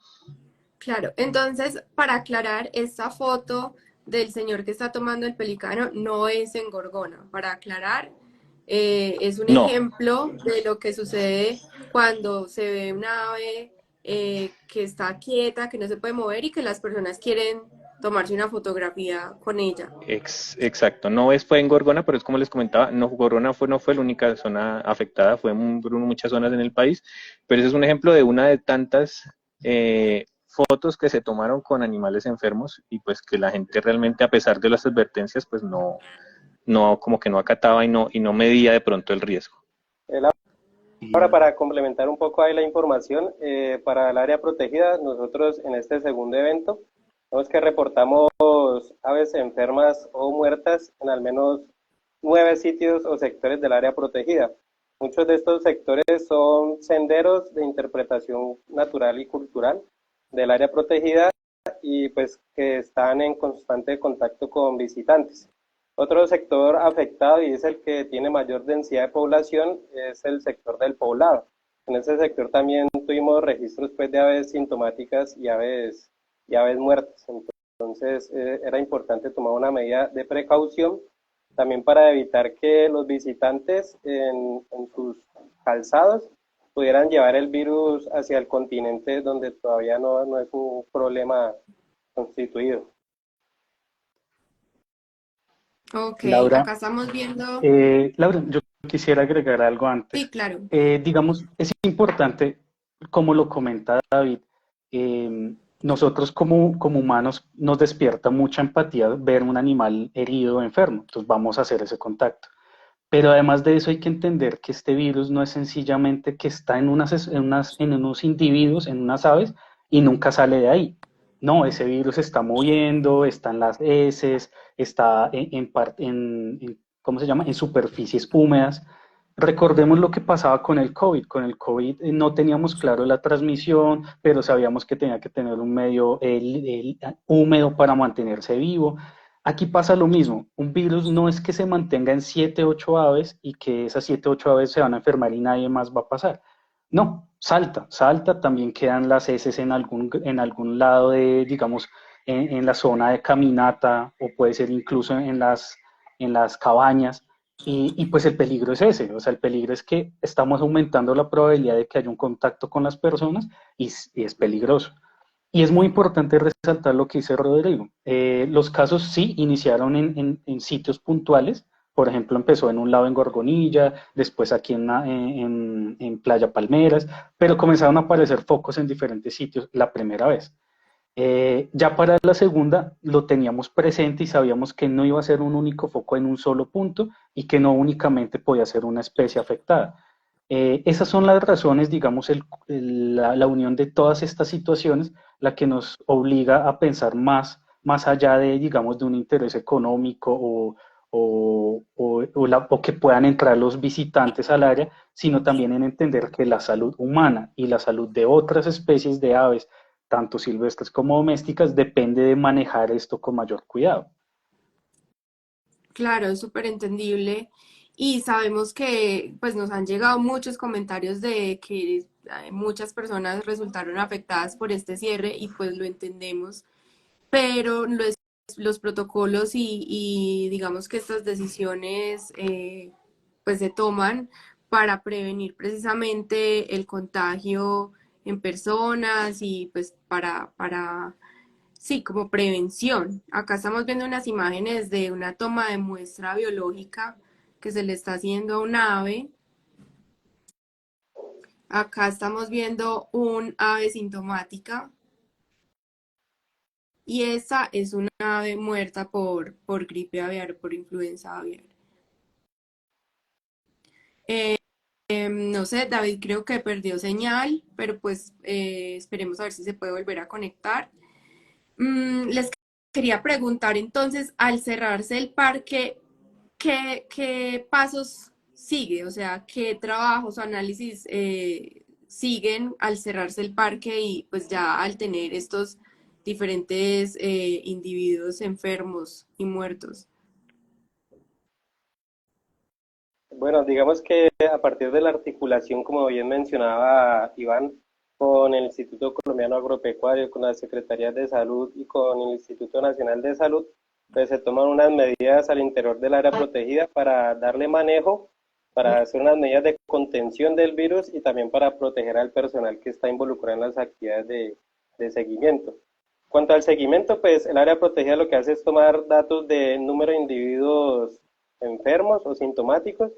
Claro, entonces, para aclarar, esta foto del señor que está tomando el pelicano no es en Gorgona. Para aclarar, es un No, ejemplo de lo que sucede cuando se ve una ave que está quieta, que no se puede mover y que las personas quieren tomarse una fotografía con ella. exacto, no fue en Gorgona, pero es como les comentaba, no, Gorgona no fue la única zona afectada, fue en muchas zonas en el país, pero ese es un ejemplo de una de tantas fotos que se tomaron con animales enfermos y pues que la gente realmente a pesar de las advertencias pues no como que no acataba y no medía de pronto el riesgo. Ahora, para complementar un poco ahí la información, para el área protegida, nosotros en este segundo evento, vemos que reportamos aves enfermas o muertas en al menos 9 sitios o sectores del área protegida. Muchos de estos sectores son senderos de interpretación natural y cultural del área protegida y pues que están en constante contacto con visitantes. Otro sector afectado y es el que tiene mayor densidad de población es el sector del poblado. En ese sector también tuvimos registros pues, de aves sintomáticas y aves muertas. Entonces era importante tomar una medida de precaución también para evitar que los visitantes en sus calzados pudieran llevar el virus hacia el continente donde todavía no es un problema constituido. Ok, Laura, acá estamos viendo. Laura, yo quisiera agregar algo Sí, antes. claro. Digamos, es importante, como lo comenta David, nosotros como humanos nos despierta mucha empatía ver un animal herido o enfermo, entonces vamos a hacer ese contacto. Pero además de eso hay que entender que este virus no es sencillamente que está en unos individuos, en unas aves, y nunca sale de ahí. No, ese virus se está moviendo, está en las heces, está ¿cómo se llama? En superficies húmedas. Recordemos lo que pasaba con el COVID. Con el COVID no teníamos claro la transmisión, pero sabíamos que tenía que tener un medio húmedo para mantenerse vivo. Aquí pasa lo mismo, un virus no es que se mantenga en 7, 8 aves y que esas 7, 8 aves se van a enfermar y nadie más va a pasar. No, salta, también quedan las heces en algún lado de, digamos, en la zona de caminata o puede ser incluso en las cabañas y pues el peligro es ese, o sea, el peligro es que estamos aumentando la probabilidad de que haya un contacto con las personas y es peligroso. Y es muy importante resaltar lo que dice Rodrigo. Los casos sí iniciaron en sitios puntuales. Por ejemplo, empezó en un lado en Gorgonilla, después aquí en Playa Palmeras, pero comenzaron a aparecer focos en diferentes sitios la primera vez. Ya para la segunda lo teníamos presente y sabíamos que no iba a ser un único foco en un solo punto y que no únicamente podía ser una especie afectada. Esas son las razones, digamos, la unión de todas estas situaciones, la que nos obliga a pensar más allá de, digamos, de un interés económico o que puedan entrar los visitantes al área, sino también en entender que la salud humana y la salud de otras especies de aves, tanto silvestres como domésticas, depende de manejar esto con mayor cuidado. Claro, es súper entendible. y sabemos que pues nos han llegado muchos comentarios de que muchas personas resultaron afectadas por este cierre y pues lo entendemos, pero los protocolos y digamos que estas decisiones pues se toman para prevenir precisamente el contagio en personas y pues sí, como prevención. Acá estamos viendo unas imágenes de una toma de muestra biológica que se le está haciendo a un ave. Acá estamos viendo un ave sintomática y esa es una ave muerta por gripe aviar, por influenza aviar. No sé, David creo que perdió señal, pero pues esperemos a ver si se puede volver a conectar. Les quería preguntar entonces, al cerrarse el parque, ¿qué pasos sigue? O sea, ¿qué trabajos o análisis siguen al cerrarse el parque y pues ya al tener estos diferentes individuos enfermos y muertos? Bueno, digamos que a partir de la articulación, como bien mencionaba Iván, con el Instituto Colombiano Agropecuario, con las Secretarías de Salud y con el Instituto Nacional de Salud, pues se toman unas medidas al interior del área protegida para darle manejo, para hacer unas medidas de contención del virus y también para proteger al personal que está involucrado en las actividades de seguimiento. Cuanto al seguimiento, pues el área protegida lo que hace es tomar datos de número de individuos enfermos o sintomáticos,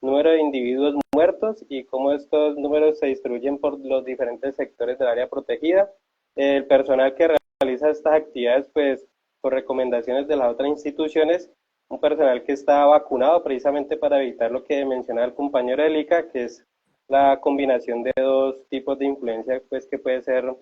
número de individuos muertos y cómo estos números se distribuyen por los diferentes sectores del área protegida. El personal que realiza estas actividades, pues por recomendaciones de las otras instituciones, un personal que está vacunado precisamente para evitar lo que mencionaba el compañero Elica, que es la combinación de dos tipos de influencia, pues que puede ser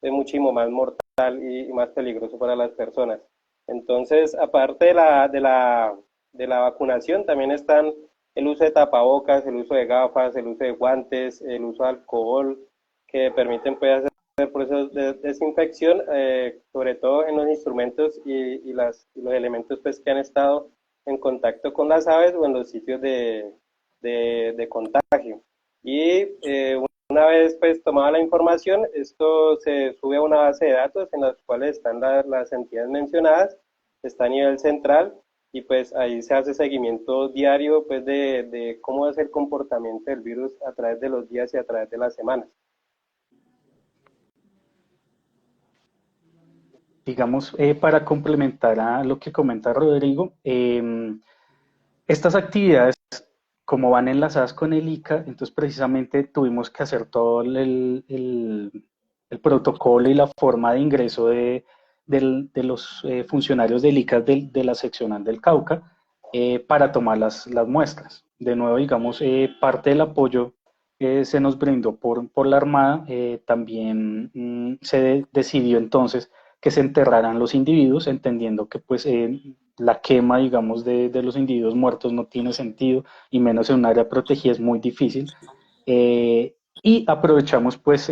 muchísimo más mortal y más peligroso para las personas. Entonces, aparte de la vacunación, también están el uso de tapabocas, el uso de gafas, el uso de guantes, el uso de alcohol, que permiten pues, hacer procesos de desinfección, sobre todo en los instrumentos y los elementos pues, que han estado en contacto con las aves o en los sitios de contagio. Y una vez pues tomada la información, esto se sube a una base de datos en las cuales están las entidades mencionadas, está a nivel central y pues ahí se hace seguimiento diario pues de cómo es el comportamiento del virus a través de los días y a través de las semanas. Digamos, para complementar a lo que comenta Rodrigo, estas actividades, como van enlazadas con el ICA, entonces precisamente tuvimos que hacer todo el protocolo y la forma de ingreso de los funcionarios del ICA de la seccional del Cauca para tomar las muestras. De nuevo, digamos, parte del apoyo se nos brindó por la Armada, también se decidió entonces que se enterraran los individuos, entendiendo que pues la quema, digamos, de los individuos muertos no tiene sentido, y menos en un área protegida es muy difícil. Y aprovechamos pues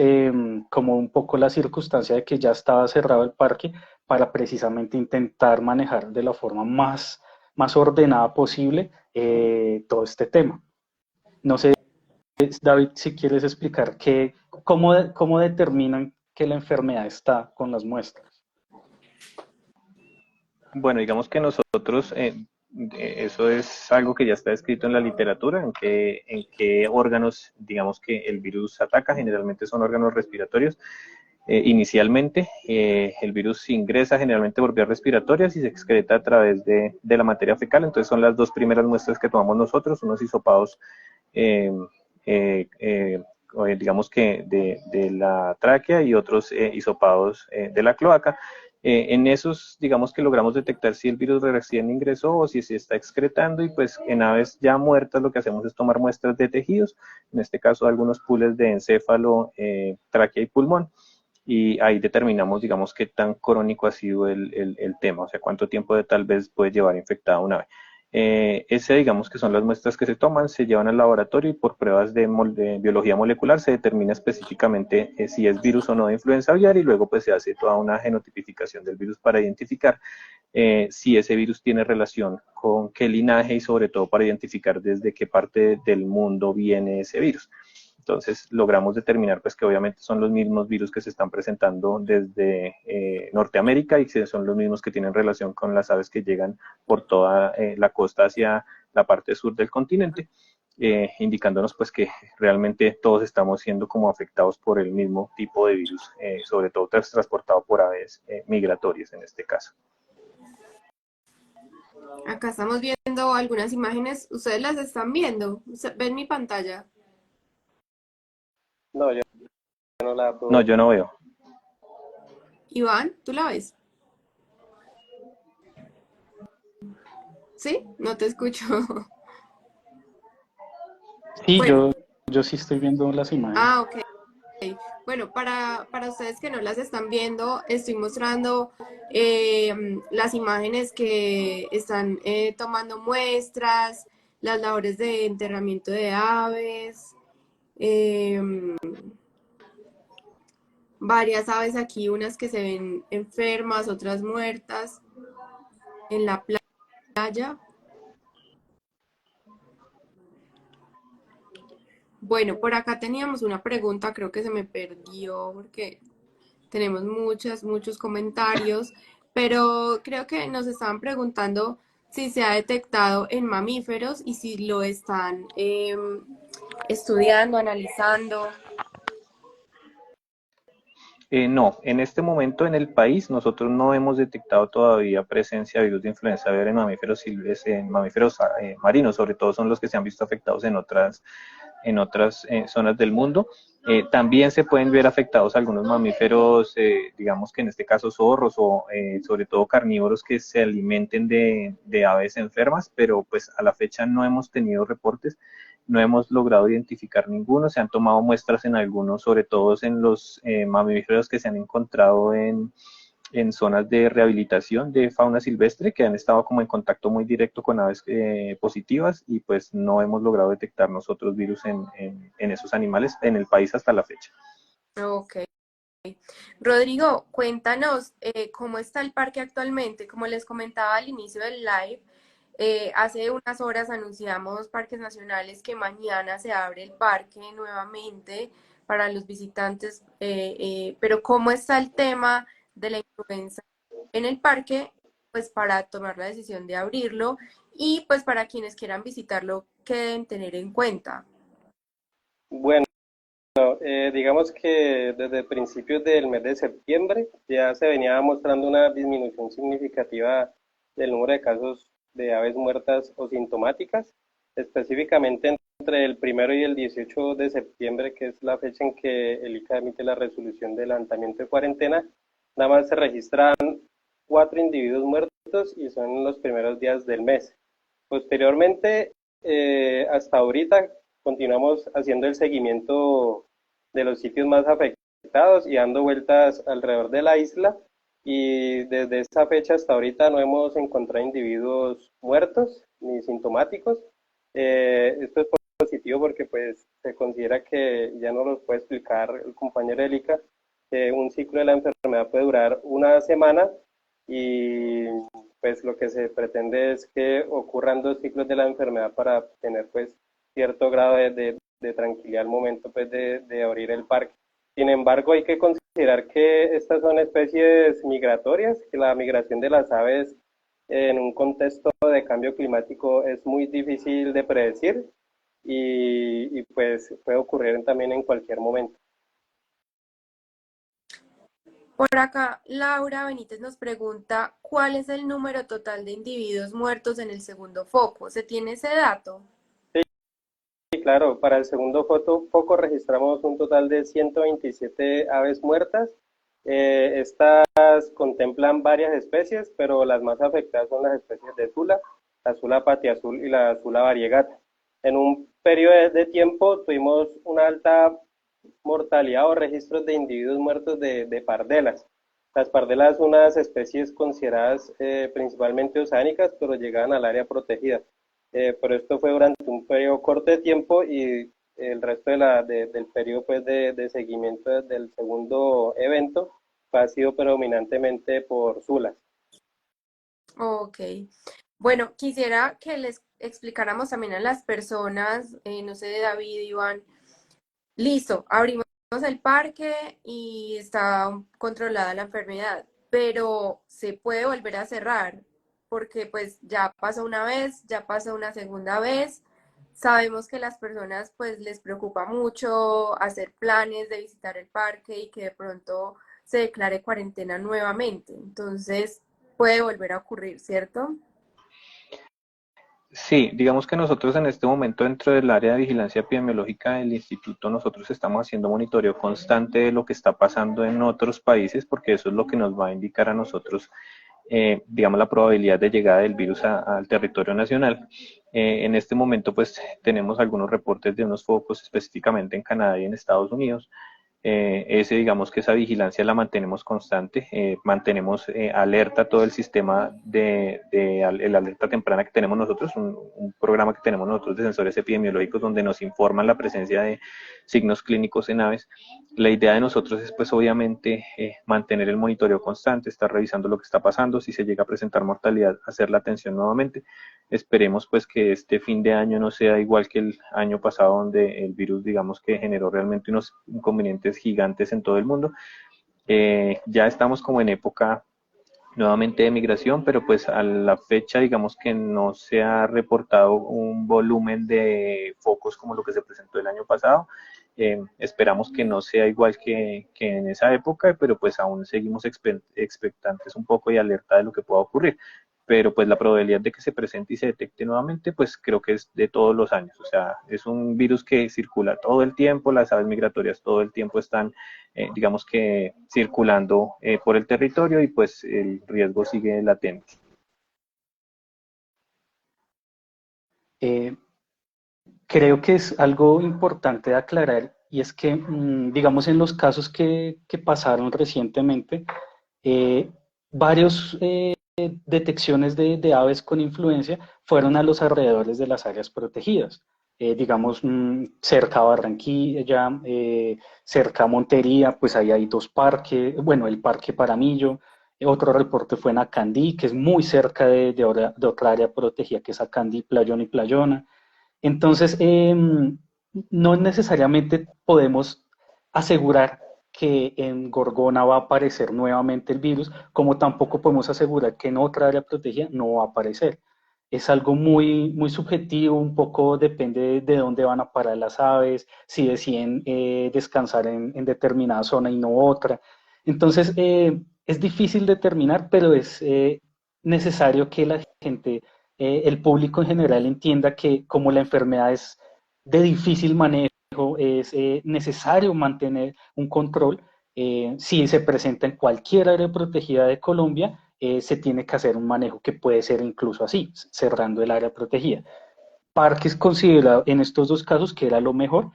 como un poco la circunstancia de que ya estaba cerrado el parque para precisamente intentar manejar de la forma más ordenada posible todo este tema. No sé, David, si quieres explicar cómo determinan que la enfermedad está con las muestras. Bueno, digamos que nosotros, eso es algo que ya está escrito en la literatura, en qué órganos, digamos que el virus ataca, generalmente son órganos respiratorios. Inicialmente, el virus ingresa generalmente por vías respiratorias y se excreta a través de la materia fecal, entonces son las dos primeras muestras que tomamos nosotros, unos hisopados, digamos que de la tráquea y otros hisopados de la cloaca. En esos, digamos que logramos detectar si el virus recién ingresó o si se está excretando, y pues en aves ya muertas lo que hacemos es tomar muestras de tejidos, en este caso algunos pools de encéfalo, tráquea y pulmón, y ahí determinamos, digamos, qué tan crónico ha sido el tema, o sea, cuánto tiempo de tal vez puede llevar infectada una ave. Digamos que son las muestras que se toman, se llevan al laboratorio y por pruebas de biología molecular se determina específicamente si es virus o no de influenza aviar, y luego pues se hace toda una genotipificación del virus para identificar si ese virus tiene relación con qué linaje y sobre todo para identificar desde qué parte del mundo viene ese virus. Entonces logramos determinar pues que obviamente son los mismos virus que se están presentando desde Norteamérica y que son los mismos que tienen relación con las aves que llegan por toda la costa hacia la parte sur del continente, indicándonos pues que realmente todos estamos siendo como afectados por el mismo tipo de virus, sobre todo transportado por aves migratorias en este caso. Acá estamos viendo algunas imágenes. ¿Ustedes las están viendo? ¿Ven mi pantalla? No, yo no la puedo No, ver. yo no veo. Iván, ¿tú la ves? ¿Sí? No te escucho. Sí, Bueno, yo sí estoy viendo las imágenes. ok. Bueno, para ustedes que no las están viendo, estoy mostrando las imágenes que están tomando muestras, las labores de enterramiento de aves, em, varias aves aquí, unas que se ven enfermas, otras muertas en la playa. Bueno, por acá teníamos una pregunta, creo que se me perdió porque tenemos muchos comentarios, pero creo que nos estaban preguntando si se ha detectado en mamíferos y si lo están estudiando, analizando. No, en este momento en el país nosotros no hemos detectado todavía presencia de virus de influenza aviar en mamíferos silvestres, en mamíferos marinos, sobre todo son los que se han visto afectados en otras zonas del mundo. También se pueden ver afectados algunos mamíferos, digamos que en este caso zorros o sobre todo carnívoros que se alimenten de aves enfermas, pero pues a la fecha no hemos tenido reportes, no hemos logrado identificar ninguno, se han tomado muestras en algunos, sobre todo en los mamíferos que se han encontrado en zonas de rehabilitación de fauna silvestre que han estado como en contacto muy directo con aves positivas y pues no hemos logrado detectar nosotros virus en esos animales en el país hasta la fecha. Ok. Rodrigo, cuéntanos cómo está el parque actualmente. Como les comentaba al inicio del live, hace unas horas anunciamos Parques Nacionales que mañana se abre el parque nuevamente para los visitantes, pero ¿cómo está el tema de la influenza en el parque? Pues para tomar la decisión de abrirlo y pues para quienes quieran visitarlo, ¿qué deben tener en cuenta? Bueno, digamos que desde principios del mes de septiembre ya se venía mostrando una disminución significativa del número de casos de aves muertas o sintomáticas, específicamente entre el 1 y el 18 de septiembre, que es la fecha en que el ICA emite la resolución de levantamiento de cuarentena, nada más se registran 4 individuos muertos y son en los primeros días del mes. Posteriormente, hasta ahorita, continuamos haciendo el seguimiento de los sitios más afectados y dando vueltas alrededor de la isla. Y desde esa fecha hasta ahorita no hemos encontrado individuos muertos ni sintomáticos. Esto es positivo porque pues se considera que, ya nos lo puede explicar el compañero Elica, un ciclo de la enfermedad puede durar una semana y pues lo que se pretende es que ocurran 2 ciclos de la enfermedad para tener pues cierto grado de tranquilidad al momento pues de abrir el parque. Sin embargo, hay que considerar que estas son especies migratorias, que la migración de las aves en un contexto de cambio climático es muy difícil de predecir y pues puede ocurrir también en cualquier momento. Por acá, Laura Benítez nos pregunta, ¿cuál es el número total de individuos muertos en el segundo foco? ¿Se tiene ese dato? Sí, claro, para el segundo foco registramos un total de 127 aves muertas. Estas contemplan varias especies, pero las más afectadas son las especies de Zula, la Zula patiazul y la Zula variegata. En un periodo de tiempo tuvimos una alta mortalidad o registros de individuos muertos de pardelas. Las pardelas son unas especies consideradas principalmente oceánicas, pero llegaban al área protegida. Pero esto fue durante un periodo corto de tiempo y el resto del periodo pues, de seguimiento del segundo evento ha sido predominantemente por Zulas. Ok. Bueno, quisiera que les explicáramos también a las personas, no sé, de David, Iván, listo, abrimos el parque y está controlada la enfermedad, pero se puede volver a cerrar porque pues ya pasó una vez, ya pasó una segunda vez. Sabemos que las personas pues les preocupa mucho hacer planes de visitar el parque y que de pronto se declare cuarentena nuevamente. Entonces puede volver a ocurrir, ¿cierto? Sí, digamos que nosotros en este momento dentro del área de vigilancia epidemiológica del instituto, nosotros estamos haciendo monitoreo constante de lo que está pasando en otros países, porque eso es lo que nos va a indicar a nosotros, digamos, la probabilidad de llegada del virus al territorio nacional. En este momento, pues, tenemos algunos reportes de unos focos específicamente en Canadá y en Estados Unidos. Digamos que esa vigilancia la mantenemos constante, mantenemos alerta todo el sistema el alerta temprana que tenemos nosotros, un programa que tenemos nosotros de sensores epidemiológicos donde nos informan la presencia de signos clínicos en aves. La idea de nosotros es pues obviamente mantener el monitoreo constante, estar revisando lo que está pasando, si se llega a presentar mortalidad, hacer la atención nuevamente. Esperemos pues que este fin de año no sea igual que el año pasado donde el virus digamos que generó realmente unos inconvenientes gigantes en todo el mundo. Ya estamos como en época nuevamente de migración, pero pues a la fecha digamos que no se ha reportado un volumen de focos como lo que se presentó el año pasado. Esperamos que no sea igual que en esa época, pero pues aún seguimos expectantes un poco y alerta de lo que pueda ocurrir. Pero pues la probabilidad de que se presente y se detecte nuevamente, pues creo que es de todos los años. O sea, es un virus que circula todo el tiempo, las aves migratorias todo el tiempo están digamos que circulando por el territorio y pues el riesgo sigue latente. Eh, Creo que es algo importante de aclarar y es que, digamos, en los casos que pasaron recientemente, eh, varios detecciones de aves con influencia fueron a los alrededores de las áreas protegidas. Digamos, cerca a Barranquilla, cerca a Montería, pues ahí hay dos parques, bueno, el Parque Paramillo, otro reporte fue en Acandí, que es muy cerca de otra área protegida, que es Acandí, Playón y Playona. Entonces, no necesariamente podemos asegurar que en Gorgona va a aparecer nuevamente el virus, como tampoco podemos asegurar que en otra área protegida no va a aparecer. Es algo muy, muy subjetivo, un poco depende de dónde van a parar las aves, si deciden descansar en determinada zona y no otra. Entonces, es difícil determinar, pero es necesario que la gente el público en general entienda que como la enfermedad es de difícil manejo, es necesario mantener un control. Si se presenta en cualquier área protegida de Colombia, se tiene que hacer un manejo que puede ser incluso así, cerrando el área protegida. Parques considerado en estos dos casos que era lo mejor.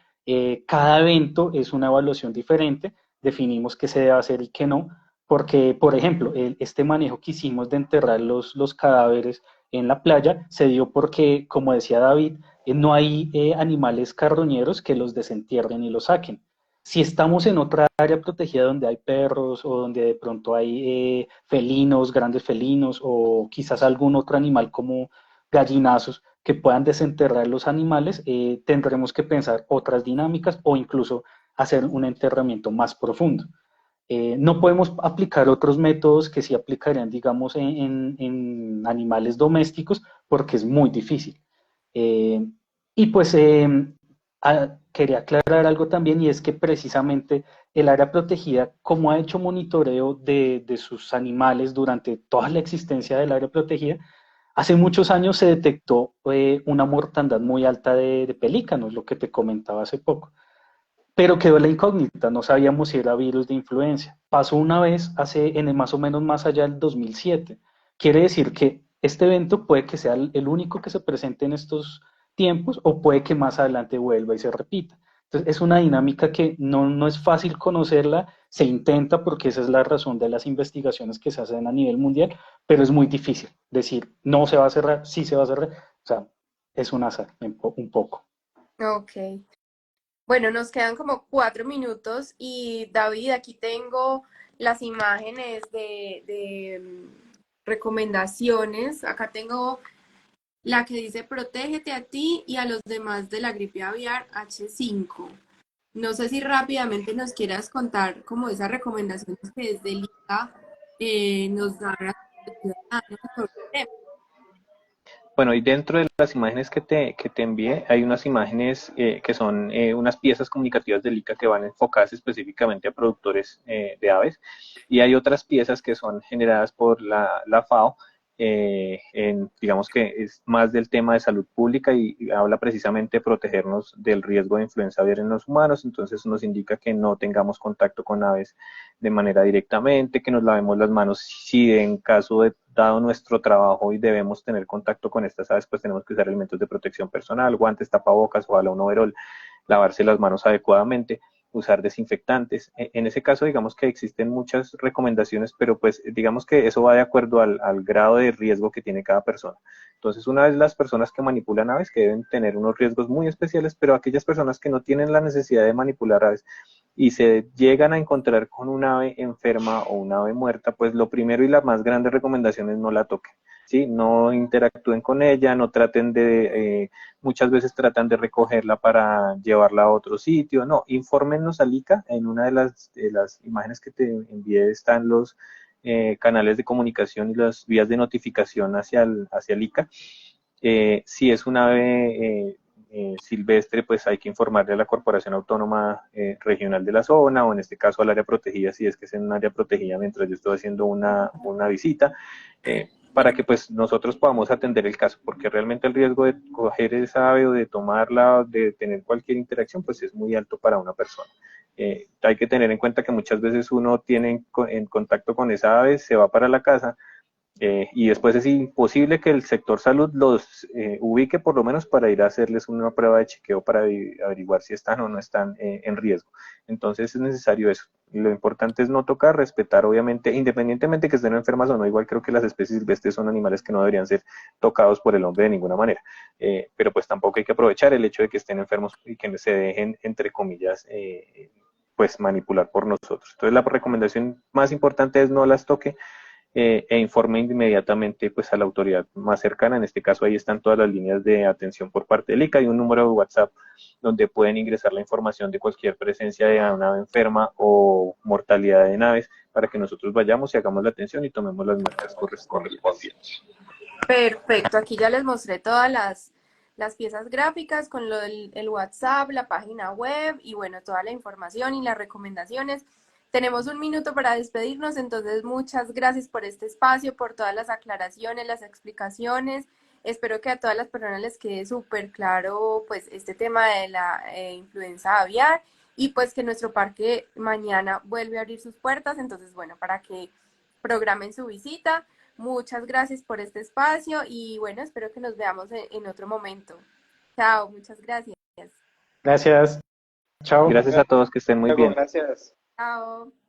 Cada evento es una evaluación diferente, definimos qué se debe hacer y qué no, porque, por ejemplo, este manejo que hicimos de enterrar los cadáveres en la playa se dio porque, como decía David, no hay animales carroñeros que los desentierren y los saquen. Si estamos en otra área protegida donde hay perros o donde de pronto hay felinos, grandes felinos o quizás algún otro animal como gallinazos, que puedan desenterrar los animales, tendremos que pensar otras dinámicas o incluso hacer un enterramiento más profundo. No podemos aplicar otros métodos que sí aplicarían, digamos, en animales domésticos porque es muy difícil. Eh, y pues quería aclarar algo también y es que precisamente el área protegida, como ha hecho monitoreo de sus animales durante toda la existencia del área protegida, hace muchos años se detectó una mortandad muy alta de pelícanos, lo que te comentaba hace poco, pero quedó la incógnita, no sabíamos si era virus de influenza. Pasó una vez hace en el más o menos más allá del 2007. Quiere decir que este evento puede que sea el único que se presente en estos tiempos o puede que más adelante vuelva y se repita. Entonces es una dinámica que no es fácil conocerla, se intenta porque esa es la razón de las investigaciones que se hacen a nivel mundial, pero es muy difícil decir no se va a cerrar, sí se va a cerrar, o sea, es un azar un poco. Ok. Bueno, nos quedan como 4 minutos y David, aquí tengo las imágenes recomendaciones. Acá tengo la que dice protégete a ti y a los demás de la gripe aviar H5. No sé si rápidamente nos quieras contar como esas recomendaciones que desde el ICA nos dan a los ciudadanos sobre el tema. Bueno, y dentro de las imágenes que te envié, hay unas imágenes que son unas piezas comunicativas del ICA que van enfocadas específicamente a productores de aves, y hay otras piezas que son generadas por la FAO, digamos que es más del tema de salud pública y habla precisamente de protegernos del riesgo de influenza aviar en los humanos. Entonces nos indica que no tengamos contacto con aves de manera directamente, que nos lavemos las manos si en caso de dado nuestro trabajo y debemos tener contacto con estas aves, pues tenemos que usar elementos de protección personal, guantes, tapabocas, ojalá un overol, lavarse las manos adecuadamente, usar desinfectantes. En ese caso, digamos que existen muchas recomendaciones, pero pues digamos que eso va de acuerdo al grado de riesgo que tiene cada persona. Entonces, una vez las personas que manipulan aves, que deben tener unos riesgos muy especiales, pero aquellas personas que no tienen la necesidad de manipular aves y se llegan a encontrar con un ave enferma o un ave muerta, pues lo primero y la más grande recomendación es no la toquen, ¿sí? No interactúen con ella, no traten muchas veces tratan de recogerla para llevarla a otro sitio, no, infórmennos al ICA. En una de las imágenes que te envié están los canales de comunicación y las vías de notificación hacia el ICA. Si es un ave silvestre, pues hay que informarle a la Corporación Autónoma Regional de la zona, o en este caso al área protegida, si es que es en un área protegida mientras yo estoy haciendo una visita, para que pues nosotros podamos atender el caso, porque realmente el riesgo de coger esa ave o de tomarla, de tener cualquier interacción, pues es muy alto para una persona. Hay que tener en cuenta que muchas veces uno tiene en contacto con esa ave, se va para la casa, y después es imposible que el sector salud los ubique por lo menos para ir a hacerles una prueba de chequeo para averiguar si están o no están en riesgo. Entonces es necesario eso. Lo importante es no tocar, respetar obviamente, independientemente que estén enfermas o no. Igual creo que las especies silvestres son animales que no deberían ser tocados por el hombre de ninguna manera, pero pues tampoco hay que aprovechar el hecho de que estén enfermos y que se dejen, entre comillas, pues manipular por nosotros. Entonces la recomendación más importante es no las toque, e informe inmediatamente pues a la autoridad más cercana. En este caso ahí están todas las líneas de atención por parte del ICA y un número de WhatsApp donde pueden ingresar la información de cualquier presencia de una ave enferma o mortalidad de aves para que nosotros vayamos y hagamos la atención y tomemos las muestras correspondientes. Perfecto, aquí ya les mostré todas las piezas gráficas con el WhatsApp, la página web y bueno, toda la información y las recomendaciones. Tenemos un minuto para despedirnos, entonces muchas gracias por este espacio, por todas las aclaraciones, las explicaciones. Espero que a todas las personas les quede súper claro pues este tema de la influenza aviar y pues que nuestro parque mañana vuelve a abrir sus puertas, entonces bueno, para que programen su visita. Muchas gracias por este espacio y bueno, espero que nos veamos en otro momento. Chao, muchas gracias. Gracias. Chao. Gracias a todos, que estén muy Luego, bien. gracias. Chao.